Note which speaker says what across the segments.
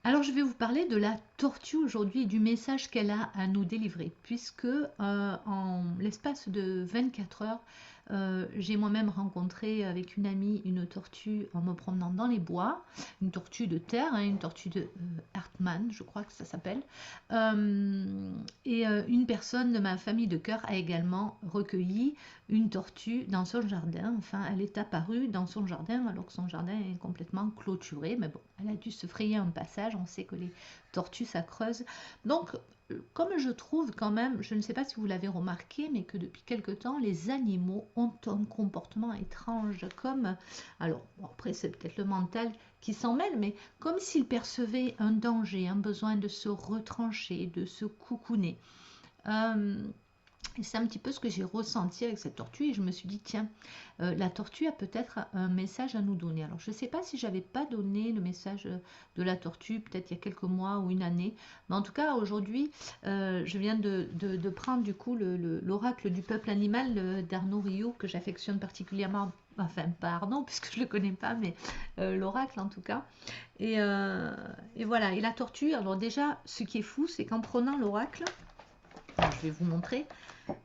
Speaker 1: Alors, je vais vous parler de la tortue aujourd'hui et du message qu'elle a à nous délivrer, puisque en l'espace de 24 heures, j'ai moi-même rencontré avec une amie une tortue en me promenant dans les bois, une tortue de terre, hein, une tortue de Hartmann, je crois que ça s'appelle. Une personne de ma famille de cœur a également recueilli une tortue dans son jardin. Enfin, elle est apparue dans son jardin alors que son jardin est complètement clôturé. Mais bon, elle a dû se frayer un passage. On sait que les tortues, ça creuse. Donc, comme je trouve quand même, je ne sais pas si vous l'avez remarqué, mais que depuis quelque temps, les animaux ont un comportement étrange. Comme, alors, bon, après, c'est peut-être le mental qui s'en mêle, mais comme s'ils percevaient un danger, un besoin de se retrancher, de se coucouner. Euh, et c'est un petit peu ce que j'ai ressenti avec cette tortue et je me suis dit, tiens, la tortue a peut-être un message à nous donner. Alors, je ne sais pas si j'avais pas donné le message de la tortue, peut-être il y a quelques mois ou une année, mais en tout cas, aujourd'hui, je viens de prendre du coup l'oracle du peuple animal d'Arnaud Rio, que j'affectionne particulièrement, enfin, pas Arnaud, puisque je ne le connais pas, mais l'oracle en tout cas. Et, euh, et voilà, et la tortue, alors déjà, ce qui est fou, c'est qu'en prenant l'oracle, je vais vous montrer,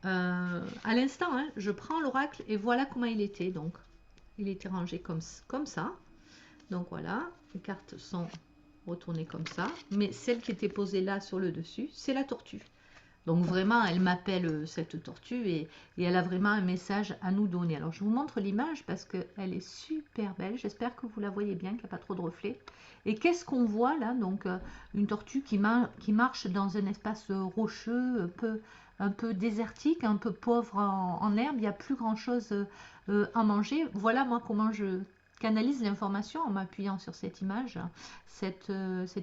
Speaker 1: à l'instant, hein, je prends l'oracle et voilà comment il était. Donc, il était rangé comme ça. Donc voilà, les cartes sont retournées comme ça. Mais celle qui était posée là sur le dessus, c'est la tortue. Donc vraiment, elle m'appelle cette tortue et elle a vraiment un message à nous donner. Alors je vous montre l'image parce qu'elle est super belle. J'espère que vous la voyez bien, qu'il n'y a pas trop de reflets. Et qu'est-ce qu'on voit là? Donc une tortue qui marche dans un espace rocheux, un peu désertique, un peu pauvre en herbe. Il n'y a plus grand-chose à manger. Voilà moi comment je canalise l'information en m'appuyant sur cette image. Cette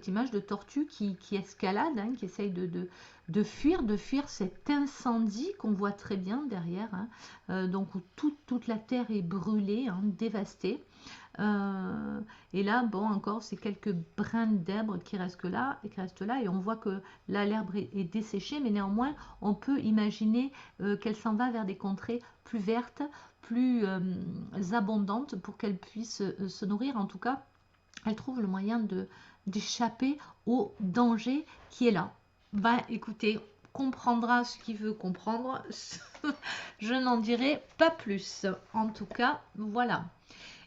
Speaker 1: image de tortue qui escalade, hein, qui essaye de fuir cet incendie qu'on voit très bien derrière, hein, donc où toute la terre est brûlée, hein, dévastée. Euh, et là, bon, encore, c'est quelques brins d'herbe qui restent là, et on voit que là, l'herbe est desséchée, mais néanmoins, on peut imaginer qu'elle s'en va vers des contrées plus vertes, plus abondantes pour qu'elle puisse se nourrir. En tout cas, elle trouve le moyen d'échapper au danger qui est là. Bah écoutez, comprendra ce qu'il veut comprendre. Je n'en dirai pas plus. En tout cas, voilà.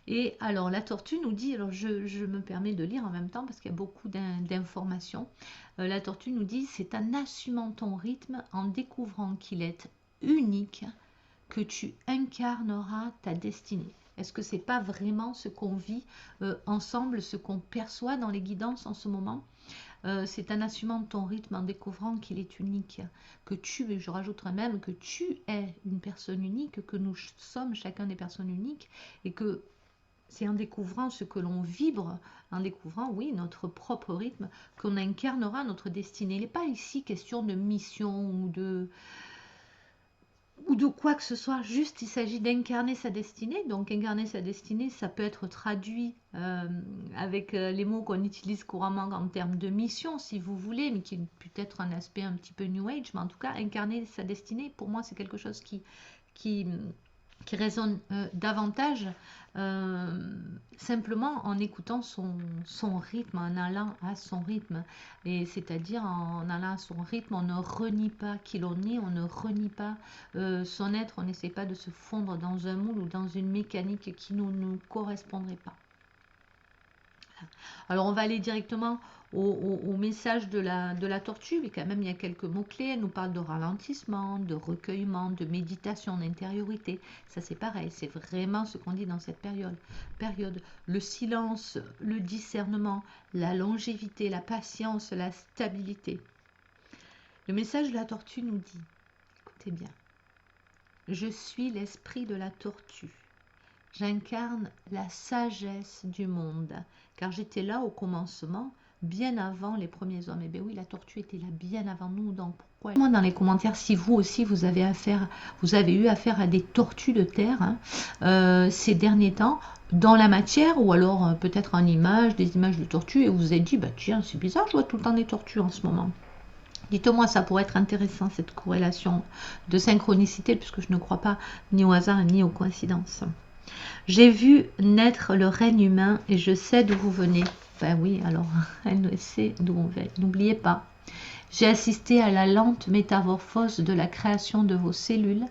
Speaker 1: Et alors la tortue nous dit, alors je me permets de lire en même temps parce qu'il y a beaucoup d'informations. La tortue nous dit, c'est en assumant ton rythme, en découvrant qu'il est unique, que tu incarneras ta destinée. Est-ce que c'est pas vraiment ce qu'on vit ensemble, ce qu'on perçoit dans les guidances en ce moment? C'est en assumant ton rythme, en découvrant qu'il est unique, que tu, je rajouterais même que tu es une personne unique, que nous sommes chacun des personnes uniques, et que c'est en découvrant ce que l'on vibre, en découvrant, oui, notre propre rythme, qu'on incarnera notre destinée. Il n'est pas ici question de mission ou de quoi que ce soit, juste il s'agit d'incarner sa destinée. Donc incarner sa destinée, ça peut être traduit avec les mots qu'on utilise couramment en termes de mission, si vous voulez, mais qui peut être un aspect un petit peu New Age, mais en tout cas, incarner sa destinée, pour moi, c'est quelque chose qui, qui résonne davantage simplement en écoutant son rythme, en allant à son rythme. Et c'est-à-dire en allant à son rythme, on ne renie pas qui l'on est, on ne renie pas son être, on n'essaie pas de se fondre dans un moule ou dans une mécanique qui ne nous correspondrait pas. Alors on va aller directement au message de la tortue, mais quand même il y a quelques mots-clés. Elle nous parle de ralentissement, de recueillement, de méditation, d'intériorité. Ça c'est pareil, c'est vraiment ce qu'on dit dans cette période. Le silence, le discernement, la longévité, la patience, la stabilité. Le message de la tortue nous dit, écoutez bien, je suis l'esprit de la tortue. J'incarne la sagesse du monde, car j'étais là au commencement, bien avant les premiers hommes. Et bien oui, la tortue était là bien avant nous, donc pourquoi? Moi dans les commentaires, si vous aussi vous avez eu affaire à des tortues de terre ces derniers temps, dans la matière, ou alors peut-être en images, des images de tortues, et vous vous êtes dit, bah tiens, c'est bizarre, je vois tout le temps des tortues en ce moment. Dites-moi, ça pourrait être intéressant, cette corrélation de synchronicité, puisque je ne crois pas ni au hasard ni aux coïncidences. J'ai vu naître le règne humain et je sais d'où vous venez. Ben oui, alors, elle sait d'où on vient. N'oubliez pas, j'ai assisté à la lente métamorphose de la création de vos cellules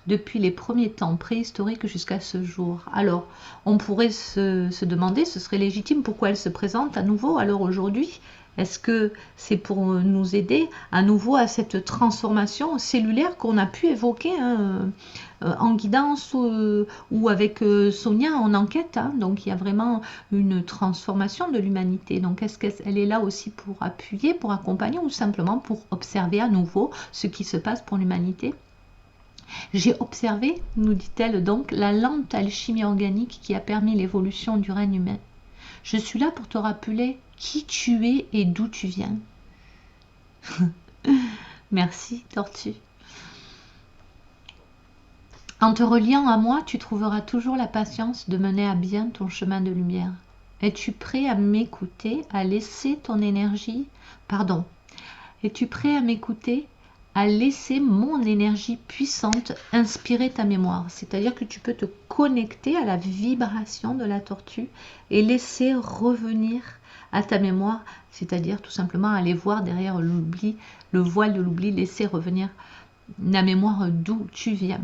Speaker 1: depuis les premiers temps préhistoriques jusqu'à ce jour. Alors, on pourrait se demander, ce serait légitime, pourquoi elle se présente à nouveau alors aujourd'hui? Est-ce que c'est pour nous aider à nouveau à cette transformation cellulaire qu'on a pu évoquer en guidance ou avec Sonia en enquête, hein? Donc il y a vraiment une transformation de l'humanité. Donc est-ce qu'elle est là aussi pour appuyer, pour accompagner ou simplement pour observer à nouveau ce qui se passe pour l'humanité? J'ai observé, nous dit-elle donc, la lente alchimie organique qui a permis l'évolution du règne humain. Je suis là pour te rappeler qui tu es et d'où tu viens. Merci, tortue. En te reliant à moi, tu trouveras toujours la patience de mener à bien ton chemin de lumière. Es-tu prêt à m'écouter, à laisser ton énergie... Pardon. Es-tu prêt à m'écouter, à laisser mon énergie puissante inspirer ta mémoire? C'est-à-dire que tu peux te connecter à la vibration de la tortue et laisser revenir à ta mémoire, c'est-à-dire tout simplement aller voir derrière l'oubli, le voile de l'oubli, laisser revenir la mémoire d'où tu viens.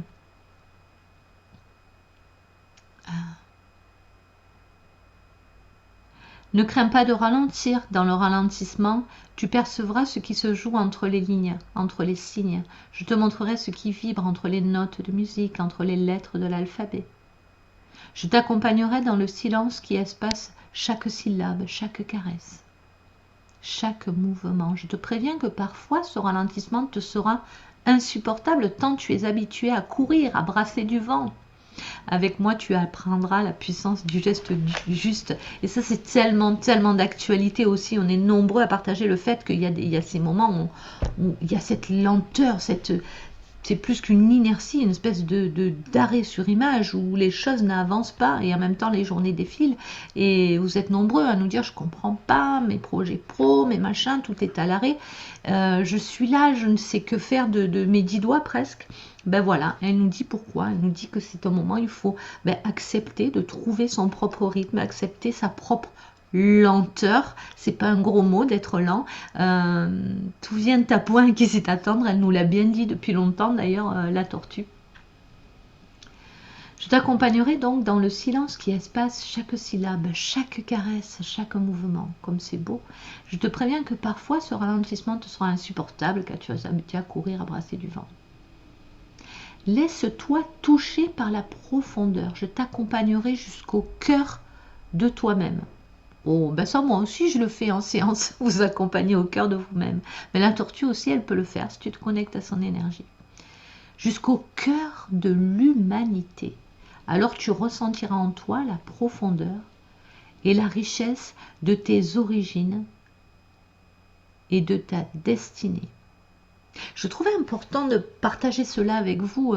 Speaker 1: Ne crains pas de ralentir. Dans le ralentissement, tu percevras ce qui se joue entre les lignes, entre les signes. Je te montrerai ce qui vibre entre les notes de musique, entre les lettres de l'alphabet. Je t'accompagnerai dans le silence qui espace chaque syllabe, chaque caresse, chaque mouvement. Je te préviens que parfois ce ralentissement te sera insupportable tant tu es habitué à courir, à brasser du vent. Avec moi, tu apprendras la puissance du geste juste. Et ça, c'est tellement, tellement d'actualité aussi. On est nombreux à partager le fait qu'il y a ces moments où il y a cette lenteur, c'est plus qu'une inertie, une espèce d'arrêt sur image où les choses n'avancent pas et en même temps les journées défilent. Et vous êtes nombreux à nous dire, je comprends pas, mes projets pro, mes machins, tout est à l'arrêt. Je suis là, je ne sais que faire de mes 10 doigts presque. Ben voilà, elle nous dit pourquoi. Elle nous dit que c'est un moment, il faut accepter de trouver son propre rythme, accepter sa propre lenteur. C'est pas un gros mot d'être lent. Tout vient de ta pointe qui sait attendre. Elle nous l'a bien dit depuis longtemps d'ailleurs, la tortue. Je t'accompagnerai donc dans le silence qui espace chaque syllabe, chaque caresse, chaque mouvement. Comme c'est beau. Je te préviens que parfois ce ralentissement te sera insupportable car tu vas habitué à courir, à brasser du vent. Laisse-toi toucher par la profondeur. Je t'accompagnerai jusqu'au cœur de toi-même. Oh, ben ça, moi aussi, je le fais en séance. Vous accompagner au cœur de vous-même. Mais la tortue aussi, elle peut le faire si tu te connectes à son énergie. Jusqu'au cœur de l'humanité. Alors tu ressentiras en toi la profondeur et la richesse de tes origines et de ta destinée. Je trouvais important de partager cela avec vous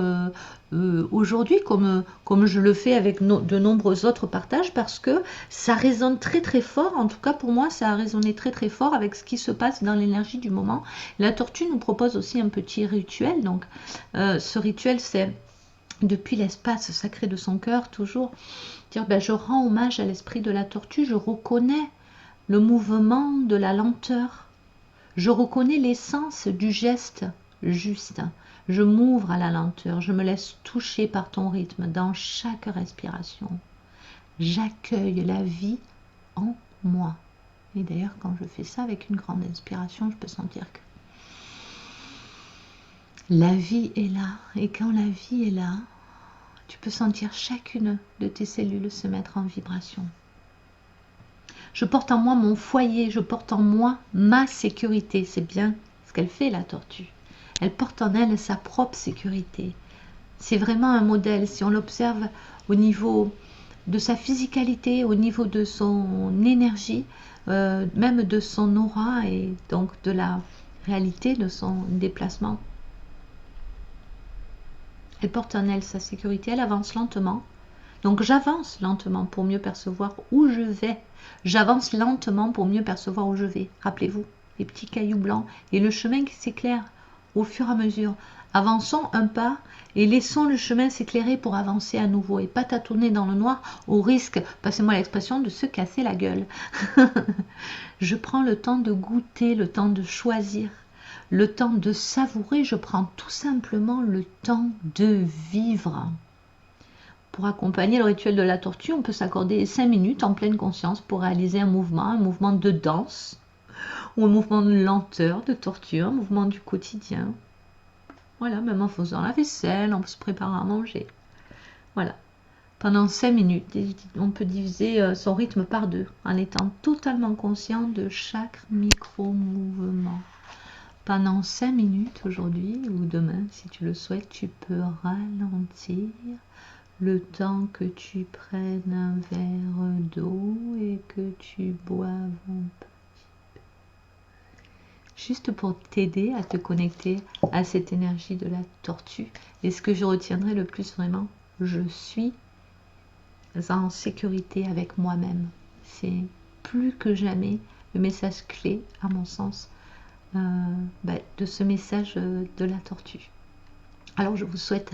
Speaker 1: aujourd'hui, comme je le fais avec de nombreux autres partages, parce que ça résonne très très fort. En tout cas pour moi, ça a résonné très très fort avec ce qui se passe dans l'énergie du moment. La tortue nous propose aussi un petit rituel. Donc ce rituel, c'est depuis l'espace sacré de son cœur, toujours dire je rends hommage à l'esprit de la tortue, je reconnais le mouvement de la lenteur. Je reconnais l'essence du geste juste. Je m'ouvre à la lenteur. Je me laisse toucher par ton rythme dans chaque respiration. J'accueille la vie en moi. Et d'ailleurs, quand je fais ça avec une grande inspiration, je peux sentir que la vie est là. Et quand la vie est là, tu peux sentir chacune de tes cellules se mettre en vibration. Je porte en moi mon foyer, je porte en moi ma sécurité. C'est bien ce qu'elle fait, la tortue. Elle porte en elle sa propre sécurité. C'est vraiment un modèle. Si on l'observe au niveau de sa physicalité, au niveau de son énergie, même de son aura et donc de la réalité de son déplacement. Elle porte en elle sa sécurité, elle avance lentement. Donc j'avance lentement pour mieux percevoir où je vais. J'avance lentement pour mieux percevoir où je vais. Rappelez-vous, les petits cailloux blancs et le chemin qui s'éclaire au fur et à mesure. Avançons un pas et laissons le chemin s'éclairer pour avancer à nouveau et pas tâtonner dans le noir au risque, passez-moi l'expression, de se casser la gueule. Je prends le temps de goûter, le temps de choisir, le temps de savourer, je prends tout simplement le temps de vivre. Pour accompagner le rituel de la tortue, on peut s'accorder 5 minutes en pleine conscience pour réaliser un mouvement de danse, ou un mouvement de lenteur, de tortue, un mouvement du quotidien. Voilà, même en faisant la vaisselle, en se préparant à manger. Voilà. Pendant 5 minutes, on peut diviser son rythme par 2 en étant totalement conscient de chaque micro-mouvement. Pendant 5 minutes aujourd'hui ou demain, si tu le souhaites, tu peux ralentir le temps que tu prennes un verre d'eau et que tu boives un peu. Juste pour t'aider à te connecter à cette énergie de la tortue. Et ce que je retiendrai le plus vraiment, je suis en sécurité avec moi-même. C'est plus que jamais le message clé, à mon sens, de ce message de la tortue. Alors je vous souhaite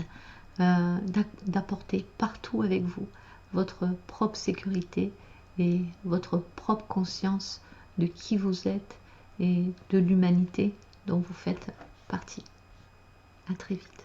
Speaker 1: d'apporter partout avec vous votre propre sécurité et votre propre conscience de qui vous êtes et de l'humanité dont vous faites partie. À très vite.